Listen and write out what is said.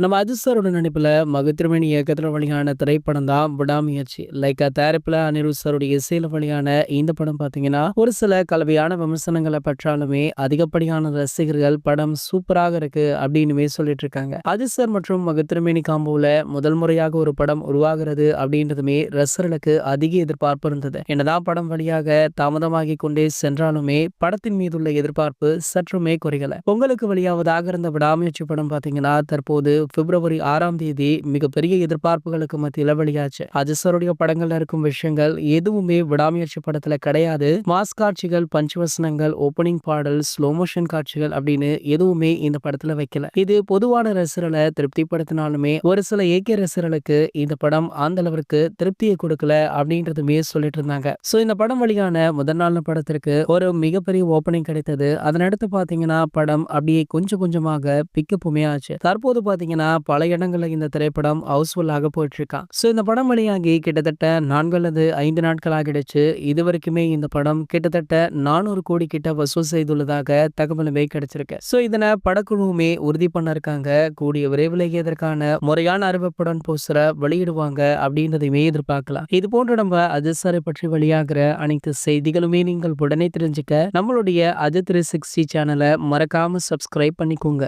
நம்ம அஜித் சாரோட நடிப்புல மகத்திருமணி இயக்கத்துல வெளியான திரைப்படம் தான் விடாமுயற்சி. லைக்கா தயாரிப்புல அனிருத் சாருடைய இசையில வெளியான இந்த படம் பாத்தீங்கன்னா, ஒரு சில கலவையான விமர்சனங்களை பெற்றாலுமே அதிகப்படியான ரசிகர்கள் படம் சூப்பராக இருக்கு அப்படின்னுமே சொல்லிட்டு இருக்காங்க. அஜித் சார் மற்றும் மகத்திருமணி காம்போல முதல் முறையாக ஒரு படம் உருவாகிறது அப்படின்றதுமே ரசிகர்களுக்கு அதிக எதிர்பார்ப்பு இருந்தது. என்னதான் படம் வழியாக தாமதமாகி கொண்டே சென்றாலுமே படத்தின் மீதுள்ள எதிர்பார்ப்பு சற்றுமே குறையல. பொங்கலுக்கு வெளியாவதாக இருந்த விடாமுயற்சி படம் பாத்தீங்கன்னா தற்போது பிப்ரவரி 6ஆம் தேதி மிகப்பெரிய எதிர்பார்ப்புகளுக்கு மத்தியில வெளியாச்சு. அஜித் சாருடைய படங்கள்ல இருக்கும் விஷயங்கள் எதுவுமே விடாமுயற்சி படத்துல கிடையாது. மாஸ் காட்சிகள், பஞ்சவசனங்கள், ஓப்பனிங் பாடல், ஸ்லோ மோஷன் காட்சிகள் அப்படின்னு எதுவுமே இந்த படத்துல வைக்கல. இது பொதுவான ரசிகர்களை திருப்திப்படுத்தினாலுமே ஒரு சில ஏகே ரசிகர்களுக்கு இந்த படம் அந்த அளவிற்கு திருப்தியை கொடுக்கல அப்படின்றதுமே சொல்லிட்டு இருந்தாங்க. சோ இந்த படம் வெளியான முதல் நாள் படத்திற்கு ஒரு மிகப்பெரிய ஓப்பனிங் கிடைத்தது. அதனடுத்து பாத்தீங்கன்னா படம் அப்படியே கொஞ்சம் கொஞ்சமாக பிக்கப்புமே ஆச்சு. தற்போது பாத்தீங்கன்னா பல இடங்கள்ல இந்த திரைப்படம் ஹவுஸ்ஃபுல்லாக போயிட்டு இருக்கான். சோ இந்த படம் வெளியாகி கிட்டத்தட்ட 4 அல்லது 5 நாட்கள் ஆகிடுச்சு. இது வரைக்குமே இந்த படம் கிட்டத்தட்ட 400 கோடி கிட்ட வசூல் செய்துள்ளதாக தகவலுமே கிடைச்சிருக்கு. சோ இதனை படக்குழுவுமே உறுதி பண்ண இருக்காங்க. கூடிய விரைவிலேயே இதற்கான முறையான அறிவிப்புடன் போஸ்டரை வெளியிடுவாங்க அப்படின்றதையுமே எதிர்பார்க்கலாம். இது போன்ற நம்ம அஜித் சாரை பற்றி வெளியாகிற அனைத்து செய்திகளுமே நீங்கள் உடனே தெரிஞ்சுக்க நம்மளுடைய அஜித் 360 சேனலை மறக்காம சப்ஸ்கிரைப் பண்ணிக்கோங்க.